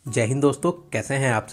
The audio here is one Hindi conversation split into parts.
जय हिंद दोस्तों, कैसे हैं आप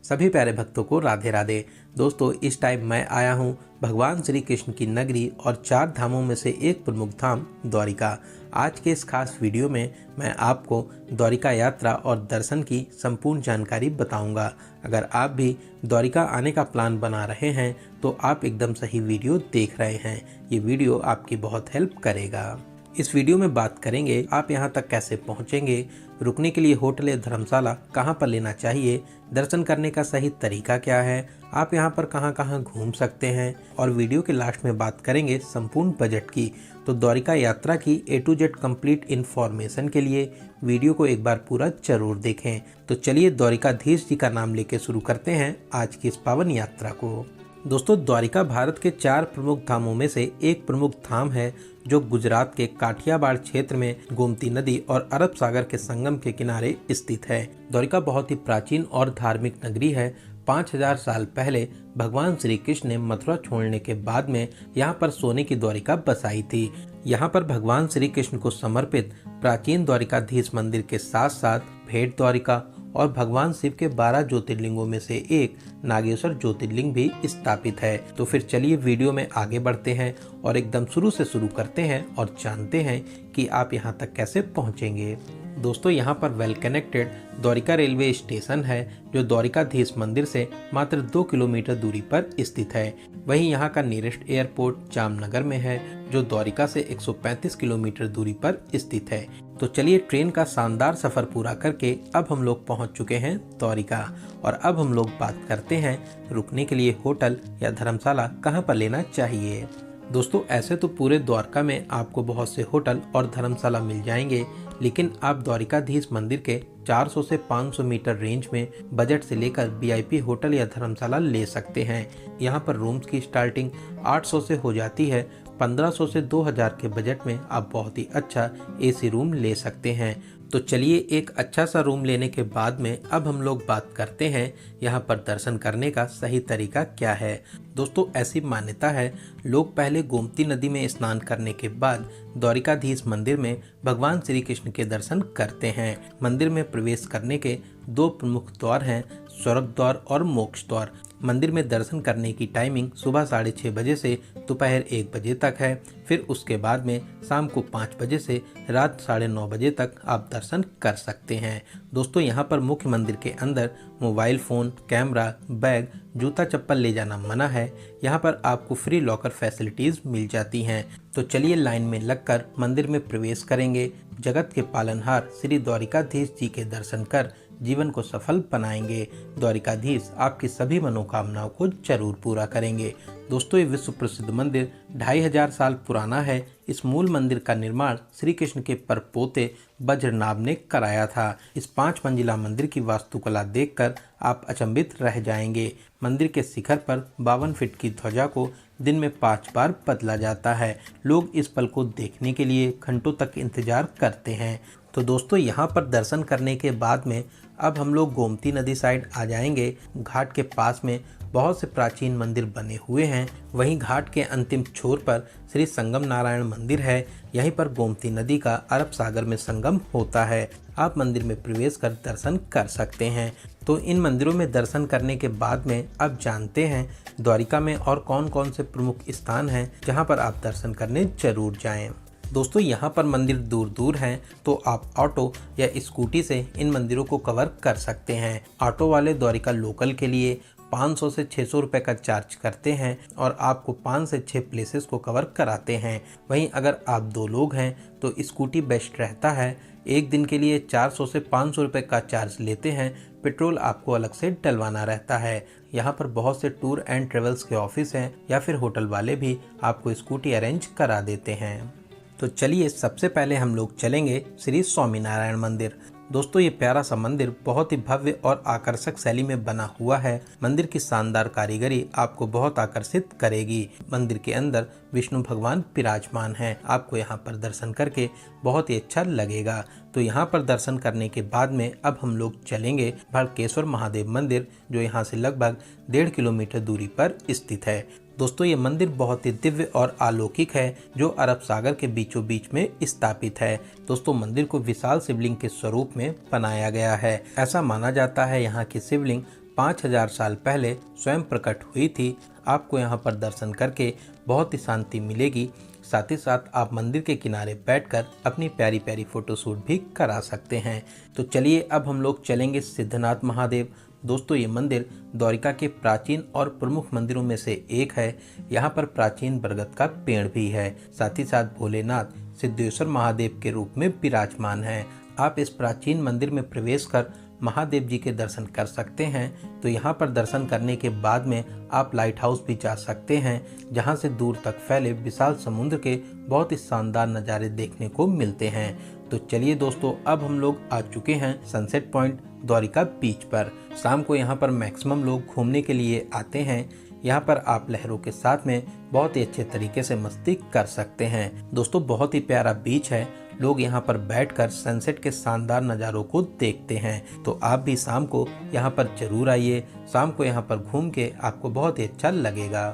सभी प्यारे भक्तों को राधे राधे। दोस्तों, इस टाइम मैं आया हूं भगवान श्री कृष्ण की नगरी और 4 धामों में से एक प्रमुख धाम द्वारिका। आज के इस खास वीडियो में मैं आपको द्वारिका यात्रा और दर्शन की संपूर्ण जानकारी बताऊंगा। अगर आप भी द्वारिका आने का प्लान बना रहे हैं तो आप एकदम सही वीडियो देख रहे हैं। ये वीडियो आपकी बहुत हेल्प करेगा। इस वीडियो में बात करेंगे आप यहाँ तक कैसे पहुँचेंगे, रुकने के लिए होटल या धर्मशाला कहाँ पर लेना चाहिए, दर्शन करने का सही तरीका क्या है, आप यहाँ पर कहाँ कहाँ घूम सकते हैं, और वीडियो के लास्ट में बात करेंगे संपूर्ण बजट की। तो द्वारिका यात्रा की A to Z complete information के लिए वीडियो को एक बार पूरा जरूर देखें। तो चलिए द्वारिकाधीश जी का नाम लेके शुरू करते हैं आज की इस पावन यात्रा को। दोस्तों, द्वारिका भारत के 4 प्रमुख धामों में से एक प्रमुख धाम है जो गुजरात के काठियावाड़ क्षेत्र में गोमती नदी और अरब सागर के संगम के किनारे स्थित है। द्वारिका बहुत ही प्राचीन और धार्मिक नगरी है। 5000 साल पहले भगवान श्री कृष्ण ने मथुरा छोड़ने के बाद में यहाँ पर सोने की द्वारिका बसाई थी। यहाँ पर भगवान श्री कृष्ण को समर्पित प्राचीन द्वारिकाधीश मंदिर के साथ साथ भेंट द्वारिका और भगवान शिव के 12 ज्योतिर्लिंगों में से एक नागेश्वर ज्योतिर्लिंग भी स्थापित है। तो फिर चलिए वीडियो में आगे बढ़ते हैं और एकदम शुरू से शुरू करते हैं और जानते हैं कि आप यहाँ तक कैसे पहुँचेंगे। दोस्तों, यहाँ पर well connected Dwarka railway station है जो द्वारिकाधीश मंदिर से मात्र 2 किलोमीटर दूरी पर स्थित है। वहीं यहाँ का नियरेस्ट एयरपोर्ट जामनगर में है जो द्वारिका से 135 किलोमीटर दूरी पर स्थित है। तो चलिए ट्रेन का शानदार सफर पूरा करके अब हम लोग पहुँच चुके हैं द्वारिका, और अब हम लोग बात करते हैं रुकने के लिए होटल या धर्मशाला कहाँ पर लेना चाहिए। दोस्तों, ऐसे तो पूरे द्वारका में आपको बहुत से होटल और धर्मशाला मिल जाएंगे, लेकिन आप द्वारिकाधीश मंदिर के 400 से 500 मीटर रेंज में बजट से लेकर VIP होटल या धर्मशाला ले सकते हैं। यहाँ पर रूम्स की स्टार्टिंग 800 से हो जाती है। 1500 से 2000 के बजट में आप बहुत ही अच्छा AC रूम ले सकते हैं। तो चलिए एक अच्छा सा रूम लेने के बाद में अब हम लोग बात करते हैं यहाँ पर दर्शन करने का सही तरीका क्या है। दोस्तों, ऐसी मान्यता है लोग पहले गोमती नदी में स्नान करने के बाद द्वारिकाधीश मंदिर में भगवान श्री कृष्ण के दर्शन करते हैं। मंदिर में प्रवेश करने के 2 प्रमुख द्वार हैं, स्वर्ग द्वार और मोक्ष द्वार। मंदिर में दर्शन करने की टाइमिंग सुबह 6:30 बजे से दोपहर 1 बजे तक है। फिर उसके बाद में शाम को 5 बजे से रात 9:30 बजे तक आप दर्शन कर सकते हैं। दोस्तों, यहाँ पर मुख्य मंदिर के अंदर मोबाइल फ़ोन, कैमरा, बैग, जूता चप्पल ले जाना मना है। यहाँ पर आपको फ्री लॉकर फैसिलिटीज़ मिल जाती हैं। तो चलिए लाइन में लगकर मंदिर में प्रवेश करेंगे। जगत के पालनहार श्री द्वारिकाधीश जी के दर्शन कर जीवन को सफल बनाएंगे। द्वारिकाधीश आपकी सभी मनोकामनाओं को जरूर पूरा करेंगे। दोस्तों, ये विश्व प्रसिद्ध मंदिर 2500 साल पुराना है। इस मूल मंदिर का निर्माण श्री कृष्ण के परपोते वज्रनाभ ने कराया था। इस 5 मंजिला मंदिर की वास्तुकला देखकर आप अचंभित रह जाएंगे। मंदिर के शिखर पर 52 फीट की ध्वजा को दिन में 5 बार बदला जाता है। लोग इस पल को देखने के लिए घंटों तक इंतजार करते हैं। तो दोस्तों, यहाँ पर दर्शन करने के बाद में अब हम लोग गोमती नदी साइड आ जाएंगे। घाट के पास में बहुत से प्राचीन मंदिर बने हुए हैं। वहीं घाट के अंतिम छोर पर श्री संगम नारायण मंदिर है। यहीं पर गोमती नदी का अरब सागर में संगम होता है। आप मंदिर में प्रवेश कर दर्शन कर सकते हैं। तो इन मंदिरों में दर्शन करने के बाद में अब जानते हैं द्वारिका में और कौन कौन से प्रमुख स्थान हैं जहां पर आप दर्शन करने जरूर जाएं। दोस्तों, यहाँ पर मंदिर दूर दूर हैं, तो आप ऑटो या स्कूटी से इन मंदिरों को कवर कर सकते हैं। ऑटो वाले द्वारिका लोकल के लिए 500 से 600 रुपये का चार्ज करते हैं और आपको 5 से 6 प्लेसेस को कवर कराते हैं। वहीं अगर आप 2 लोग हैं तो स्कूटी बेस्ट रहता है। एक दिन के लिए 400 से 500 रुपये का चार्ज लेते हैं। पेट्रोल आपको अलग से डलवाना रहता है। यहाँ पर बहुत से टूर एंड ट्रेवल्स के ऑफिस हैं या फिर होटल वाले भी आपको स्कूटी अरेंज करा देते हैं। तो चलिए सबसे पहले हम लोग चलेंगे श्री स्वामीनारायण मंदिर। दोस्तों, ये प्यारा सा मंदिर बहुत ही भव्य और आकर्षक शैली में बना हुआ है। मंदिर की शानदार कारीगरी आपको बहुत आकर्षित करेगी। मंदिर के अंदर विष्णु भगवान विराजमान हैं। आपको यहाँ पर दर्शन करके बहुत ही अच्छा लगेगा। तो यहाँ पर दर्शन करने के बाद में अब हम लोग चलेंगे भड़केश्वर महादेव मंदिर, जो यहाँ से लगभग 1.5 किलोमीटर दूरी पर स्थित है। दोस्तों ये मंदिर बहुत ही दिव्य और अलौकिक है जो अरब सागर के बीचों बीच में स्थापित है। दोस्तों मंदिर को विशाल शिवलिंग के स्वरूप में बनाया गया है। ऐसा माना जाता है यहाँ की शिवलिंग 5000 साल पहले स्वयं प्रकट हुई थी। आपको यहाँ पर दर्शन करके बहुत ही शांति मिलेगी। साथ ही साथ आप मंदिर के किनारे बैठकर अपनी प्यारी प्यारी फोटोशूट भी करा सकते हैं। तो चलिए अब हम लोग चलेंगे सिद्धनाथ महादेव। दोस्तों ये मंदिर द्वारिका के प्राचीन और प्रमुख मंदिरों में से एक है। यहाँ पर प्राचीन बरगद का पेड़ भी है। साथ ही साथ भोलेनाथ सिद्धेश्वर महादेव के रूप में विराजमान है। आप इस प्राचीन मंदिर में प्रवेश कर महादेव जी के दर्शन कर सकते हैं। तो यहाँ पर दर्शन करने के बाद में आप लाइट हाउस भी जा सकते हैं, जहाँ से दूर तक फैले विशाल समुद्र के बहुत ही शानदार नज़ारे देखने को मिलते हैं। तो चलिए दोस्तों अब हम लोग आ चुके हैं सनसेट पॉइंट द्वारिका बीच पर। शाम को यहाँ पर मैक्सिमम लोग घूमने के लिए आते हैं। यहाँ पर आप लहरों के साथ में बहुत ही अच्छे तरीके से मस्ती कर सकते हैं। दोस्तों बहुत ही प्यारा बीच है। लोग यहाँ पर बैठकर सनसेट के शानदार नज़ारों को देखते हैं। तो आप भी शाम को यहाँ पर जरूर आइए। शाम को यहाँ पर घूम के आपको बहुत ही अच्छा लगेगा।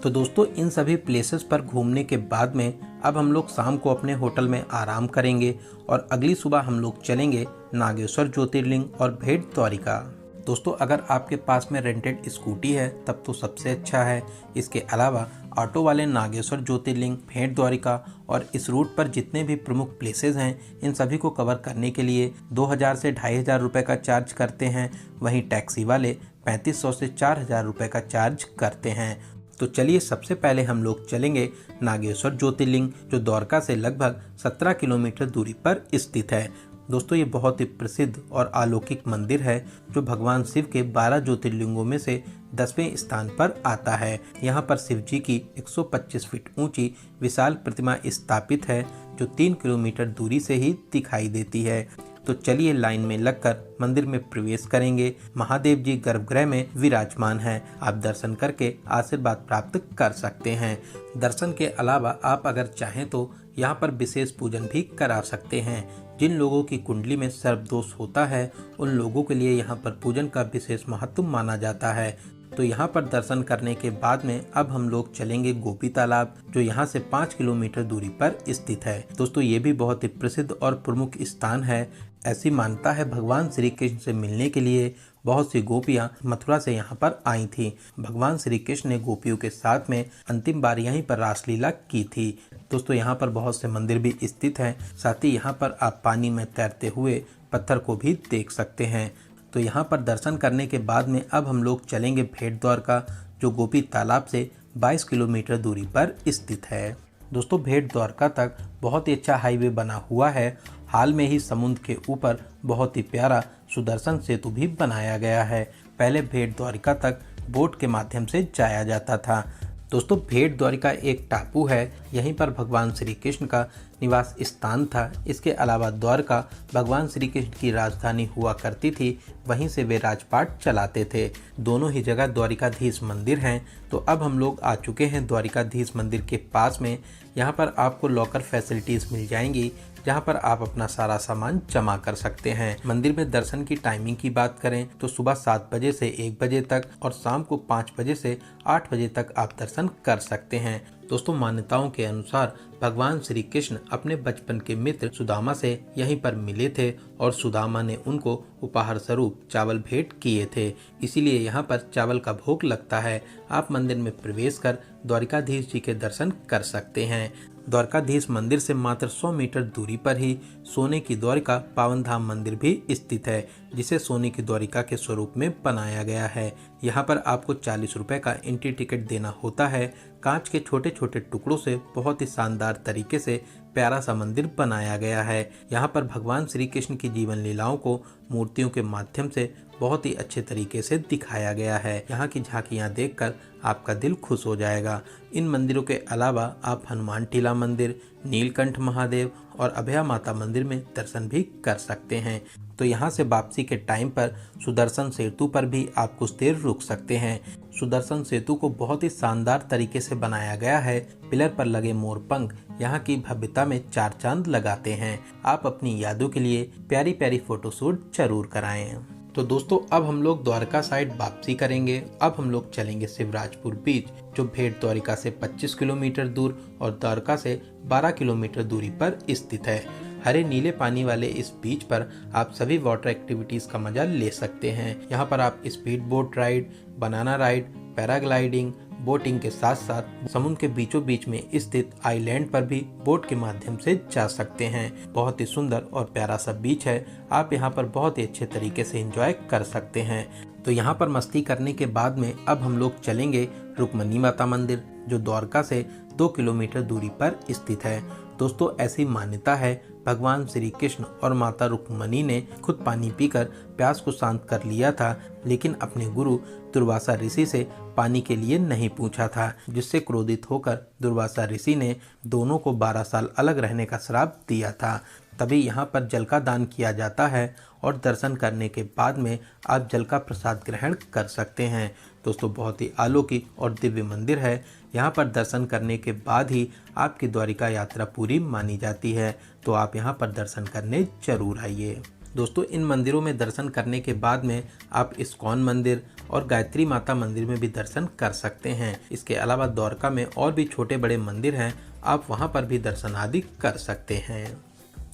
तो दोस्तों इन सभी प्लेसेस पर घूमने के बाद में अब हम लोग शाम को अपने होटल में आराम करेंगे और अगली सुबह हम लोग चलेंगे नागेश्वर ज्योतिर्लिंग और भेंट द्वारिका। दोस्तों अगर आपके पास में रेंटेड स्कूटी है तब तो सबसे अच्छा है। इसके अलावा ऑटो वाले नागेश्वर ज्योतिर्लिंग, भेंट द्वारिका और इस रूट पर जितने भी प्रमुख प्लेसेस हैं इन सभी को कवर करने के लिए 2000 से 2500 रुपये का चार्ज करते हैं। वहीं टैक्सी वाले 3500 से 4000 रुपये का चार्ज करते हैं। तो चलिए सबसे पहले हम लोग चलेंगे नागेश्वर ज्योतिर्लिंग जो द्वारका से लगभग 17 किलोमीटर दूरी पर स्थित है। दोस्तों ये बहुत ही प्रसिद्ध और अलौकिक मंदिर है जो भगवान शिव के 12 ज्योतिर्लिंगों में से 10वें स्थान पर आता है। यहाँ पर शिव जी की 125 फीट ऊंची विशाल प्रतिमा स्थापित है जो 3 किलोमीटर दूरी से ही दिखाई देती है। तो चलिए लाइन में लगकर मंदिर में प्रवेश करेंगे। महादेव जी गर्भगृह में विराजमान हैं। आप दर्शन करके आशीर्वाद प्राप्त कर सकते हैं। दर्शन के अलावा आप अगर चाहें तो यहाँ पर विशेष पूजन भी करा सकते हैं। जिन लोगों की कुंडली में सर्पदोष होता है उन लोगों के लिए यहाँ पर पूजन का विशेष महत्व माना जाता है। तो यहाँ पर दर्शन करने के बाद में अब हम लोग चलेंगे गोपी तालाब जो यहाँ से 5 किलोमीटर दूरी पर स्थित है। दोस्तों ये भी बहुत ही प्रसिद्ध और प्रमुख स्थान है। ऐसी मान्यता है भगवान श्री कृष्ण से मिलने के लिए बहुत सी गोपियां मथुरा से यहाँ पर आई थी। भगवान श्री कृष्ण ने गोपियों के साथ में अंतिम बार यहीं पर रासलीला की थी। दोस्तों यहाँ पर बहुत से मंदिर भी स्थित हैं। साथ ही यहाँ पर आप पानी में तैरते हुए पत्थर को भी देख सकते हैं। तो यहाँ पर दर्शन करने के बाद में अब हम लोग चलेंगे भेंट द्वारका जो गोपी तालाब से 22 किलोमीटर दूरी पर स्थित है। दोस्तों भेंट द्वारका तक बहुत ही अच्छा हाईवे बना हुआ है। हाल में ही समुद्र के ऊपर बहुत ही प्यारा सुदर्शन सेतु भी बनाया गया है। पहले भेंट द्वारिका तक बोट के माध्यम से जाया जाता था। दोस्तों भेंट द्वारिका एक टापू है। यहीं पर भगवान श्री कृष्ण का निवास स्थान था। इसके अलावा द्वारका भगवान श्री कृष्ण की राजधानी हुआ करती थी। वहीं से वे राजपाट चलाते थे। दोनों ही जगह द्वारिकाधीश मंदिर हैं। तो अब हम लोग आ चुके हैं द्वारिकाधीश मंदिर के पास में। यहाँ पर आपको लॉकर फैसिलिटीज़ मिल जाएंगी जहाँ पर आप अपना सारा सामान जमा कर सकते हैं। मंदिर में दर्शन की टाइमिंग की बात करें तो सुबह 7 बजे से 1 बजे तक और शाम को 5 बजे से 8 बजे तक आप दर्शन कर सकते हैं। दोस्तों मान्यताओं के अनुसार भगवान श्री कृष्ण अपने बचपन के मित्र सुदामा से यहीं पर मिले थे और सुदामा ने उनको उपहार स्वरूप चावल भेंट किए थे। इसीलिए यहाँ पर चावल का भोग लगता है। आप मंदिर में प्रवेश कर द्वारिकाधीश जी के दर्शन कर सकते हैं। द्वारकाधीश मंदिर से मात्र 100 मीटर दूरी पर ही सोने की द्वारिका पावन धाम मंदिर भी स्थित है जिसे सोने की द्वारिका के स्वरूप में बनाया गया है। यहाँ पर आपको 40 रुपए का एंट्री टिकट देना होता है। कांच के छोटे छोटे टुकड़ों से बहुत ही शानदार तरीके से प्यारा सा मंदिर बनाया गया है। यहाँ पर भगवान श्री कृष्ण की जीवन लीलाओं को मूर्तियों के माध्यम से बहुत ही अच्छे तरीके से दिखाया गया है। यहाँ की झांकियाँ देखकर आपका दिल खुश हो जाएगा। इन मंदिरों के अलावा आप हनुमान टीला मंदिर, नीलकंठ महादेव और अभया माता मंदिर में दर्शन भी कर सकते हैं। तो यहाँ से वापसी के टाइम पर सुदर्शन सेतु पर भी आप कुछ देर रुक सकते हैं। सुदर्शन सेतु को बहुत ही शानदार तरीके से बनाया गया है। पिलर पर लगे मोर पंख यहाँ की भव्यता में 4 चांद लगाते हैं। आप अपनी यादों के लिए प्यारी प्यारी फोटोशूट जरूर कराएं। तो दोस्तों अब हम लोग द्वारका साइड वापसी करेंगे। अब हम लोग चलेंगे शिवराजपुर बीच, जो भेट द्वारिका से 25 किलोमीटर दूर और द्वारका से 12 किलोमीटर दूरी पर स्थित है। हरे नीले पानी वाले इस बीच पर आप सभी वाटर एक्टिविटीज का मजा ले सकते हैं। यहाँ पर आप speed boat ride, banana ride, paragliding, boating के साथ साथ समुद्र के बीचों बीच में स्थित आइलैंड पर भी बोट के माध्यम से जा सकते हैं। बहुत ही सुंदर और प्यारा सा बीच है। आप यहाँ पर बहुत ही अच्छे तरीके से एंजॉय कर सकते हैं। तो यहाँ पर मस्ती करने के बाद में अब हम लोग चलेंगे रुक्मणी माता मंदिर, जो द्वारका से 2 किलोमीटर दूरी पर स्थित है। दोस्तों ऐसी मान्यता है, भगवान श्री कृष्ण और माता रुक्मणी ने खुद पानी पीकर प्यास को शांत कर लिया था, लेकिन अपने गुरु दुर्वासा ऋषि से पानी के लिए नहीं पूछा था, जिससे क्रोधित होकर दुर्वासा ऋषि ने दोनों को 12 साल अलग रहने का श्राप दिया था। तभी यहाँ पर जल का दान किया जाता है और दर्शन करने के बाद में आप जल का प्रसाद ग्रहण कर सकते हैं। दोस्तों बहुत ही अलौकिक और दिव्य मंदिर है। यहाँ पर दर्शन करने के बाद ही आपकी द्वारिका यात्रा पूरी मानी जाती है, तो आप यहाँ पर दर्शन करने जरूर आइए। दोस्तों इन मंदिरों में दर्शन करने के बाद में आप इस्कॉन मंदिर और गायत्री माता मंदिर में भी दर्शन कर सकते हैं। इसके अलावा द्वारका में और भी छोटे बड़े मंदिर हैं, आप वहाँ पर भी दर्शन आदि कर सकते हैं।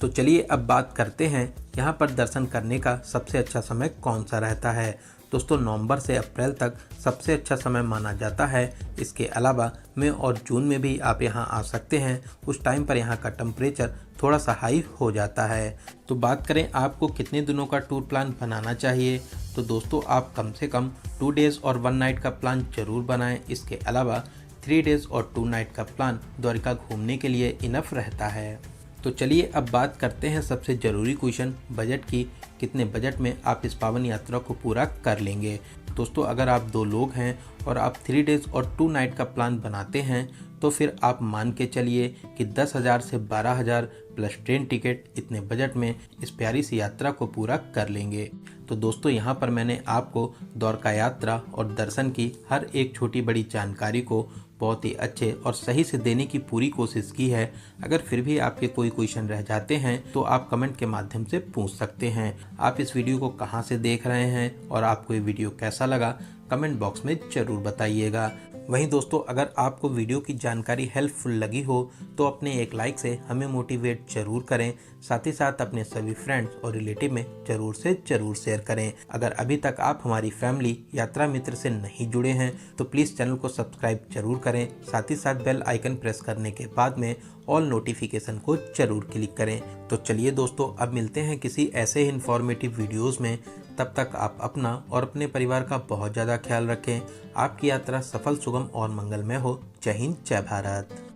तो चलिए अब बात करते हैं यहाँ पर दर्शन करने का सबसे अच्छा समय कौन सा रहता है। दोस्तों नवंबर से अप्रैल तक सबसे अच्छा समय माना जाता है। इसके अलावा मई और जून में भी आप यहाँ आ सकते हैं। उस टाइम पर यहाँ का टेम्परेचर थोड़ा सा हाई हो जाता है। तो बात करें आपको कितने दिनों का टूर प्लान बनाना चाहिए, तो दोस्तों आप कम से कम 2 डेज़ और 1 नाइट का प्लान जरूर बनाएं। इसके अलावा 3 डेज़ और 2 नाइट का प्लान द्वारिका घूमने के लिए इनफ रहता है। तो चलिए अब बात करते हैं सबसे ज़रूरी क्वेश्चन, बजट की। कितने बजट में आप इस पावन यात्रा को पूरा कर लेंगे। दोस्तों अगर आप 2 लोग हैं और आप 3 डेज़ और 2 नाइट का प्लान बनाते हैं, तो फिर आप मान के चलिए कि 10,000 से 12,000 प्लस ट्रेन टिकट, इतने बजट में इस प्यारी सी यात्रा को पूरा कर लेंगे। तो दोस्तों यहाँ पर मैंने आपको द्वारका यात्रा और दर्शन की हर एक छोटी बड़ी जानकारी को बहुत ही अच्छे और सही से देने की पूरी कोशिश की है। अगर फिर भी आपके कोई क्वेश्चन रह जाते हैं तो आप कमेंट के माध्यम से पूछ सकते हैं। आप इस वीडियो को कहां से देख रहे हैं और आपको ये वीडियो कैसा लगा, कमेंट बॉक्स में ज़रूर बताइएगा। वहीं दोस्तों अगर आपको वीडियो की जानकारी हेल्पफुल लगी हो तो अपने एक लाइक से हमें मोटिवेट जरूर करें। साथ ही साथ अपने सभी फ्रेंड्स और रिलेटिव में जरूर से जरूर शेयर करें। अगर अभी तक आप हमारी फैमिली यात्रा मित्र से नहीं जुड़े हैं तो प्लीज़ चैनल को सब्सक्राइब जरूर करें। साथ ही साथ बेल आइकन प्रेस करने के बाद में ऑल नोटिफिकेशन को जरूर क्लिक करें। तो चलिए दोस्तों अब मिलते हैं किसी ऐसे ही इन्फॉर्मेटिव वीडियोज़ में। तब तक आप अपना और अपने परिवार का बहुत ज़्यादा ख्याल रखें। आपकी यात्रा सफल, सुगम और मंगलमय हो। जय हिंद, जय भारत।